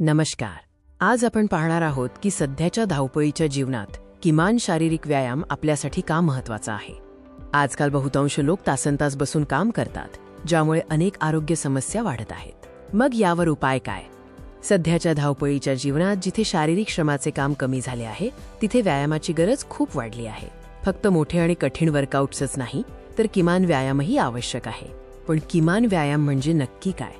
नमस्कार. आज आपण पाहणार आहोत की सध्याच्या धावपळीच्या जीवनात किमान शारीरिक व्यायाम आपल्यासाठी का महत्त्वाचा आहे. आजकाल बहुतांश लोक तासनतास बसून काम करतात, ज्यामुळे अनेक आरोग्य समस्या वाढत आहेत. मग यावर उपाय काय? सध्याच्या धावपळीच्या जीवनात जिथे शारीरिक श्रमाचे काम कमी झाले आहे, तिथे व्यायामाची गरज खूप वाढली आहे. फक्त मोठे आणि कठीण वर्कआउट्सच नाही, तर किमान व्यायामही आवश्यक आहे. पण किमान व्यायाम म्हणजे नक्की काय?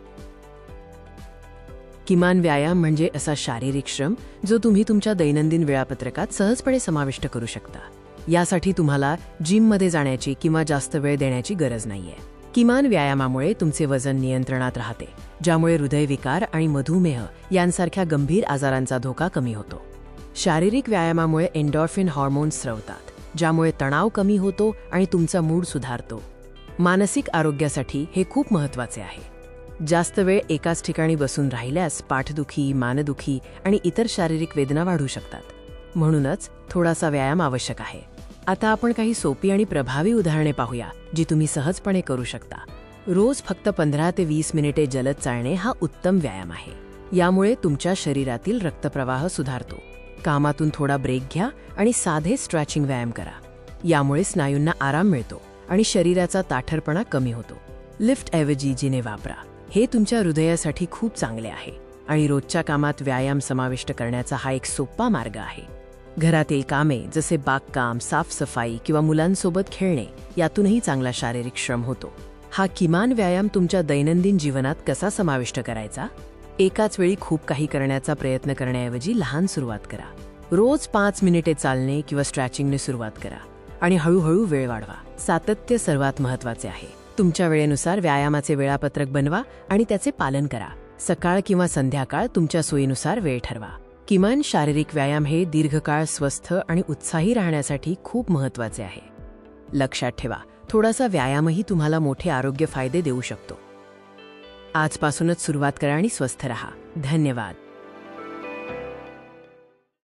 किमान व्यायाम म्हणजे असा शारीरिक श्रम जो तुम्ही तुमच्या दैनंदिन वेळापत्रकात सहजपणे समाविष्ट करू शकता. यासाठी तुम्हाला जिममध्ये जाण्याची किंवा जास्त वेळ देण्याची गरज नाहीये. किमान व्यायामामुळे तुमचे वजन नियंत्रणात राहते, ज्यामुळे हृदयविकार आणि मधुमेह यांसारख्या गंभीर आजारांचा धोका कमी होतो. शारीरिक व्यायामामुळे एंडॉर्फिन हार्मोन्स स्रवतात, ज्यामुळे तणाव कमी होतो आणि तुमचा मूड सुधारतो. मानसिक आरोग्यासाठी हे खूप महत्त्वाचे आहे. जास्त वेळ एकाच ठिकाणी बसून राहिल्यास पाठदुखी, मानदुखी आणि इतर शारीरिक वेदना वाढू शकतात. म्हणूनच थोडासा व्यायाम आवश्यक आहे. आता आपण काही सोपी आणि प्रभावी उदाहरणे पाहूया, जी तुम्ही सहजपणे करू शकता. रोज फक्त 15 ते 20 मिनिटे जलद चालणे हा उत्तम व्यायाम आहे. यामुळे तुमच्या शरीरातील रक्तप्रवाह सुधारतो. कामातून थोडा ब्रेक घ्या आणि साधे स्ट्रेचिंग व्यायाम करा. यामुळे स्नायूंना आराम मिळतो आणि शरीराचा ताठरपणा कमी होतो. लिफ्टऐवजी जिने वापरा. हे तुमच्या हृदयासाठी खूप चांगले आहे आणि रोजच्या कामात व्यायाम समाविष्ट करण्याचा हा एक सोपा मार्ग आहे. घरातील कामे जसे बागकाम, साफसफाई किंवा मुलांसोबत खेळणे यातूनही चांगला शारीरिक श्रम होतो. हा किमान व्यायाम तुमच्या दैनंदिन जीवनात कसा समाविष्ट करायचा? एकाच वेळी खूप काही करण्याचा प्रयत्न करण्याऐवजी लहान सुरुवात करा. रोज 5 मिनिटे चालणे किंवा स्ट्रेचिंगने सुरुवात करा आणि हळूहळू वेळ वाढवा. सातत्य सर्वात महत्त्वाचे आहे. तुमच्या वेळेनुसार व्यायामाचे वेळापत्रक बनवा आणि त्याचे पालन करा. सकाळ किंवा संध्याकाळ तुमच्या सोयीनुसार वेळ ठरवा. किमान शारीरिक व्यायाम हे दीर्घकाळ स्वस्थ आणि उत्साही राहण्यासाठी खूप महत्त्वाचे आहे. लक्षात ठेवा, थोडासा व्यायामही तुम्हाला मोठे आरोग्य फायदे देऊ शकतो. आजपासूनच सुरुवात करा आणि स्वस्थ रहा. धन्यवाद.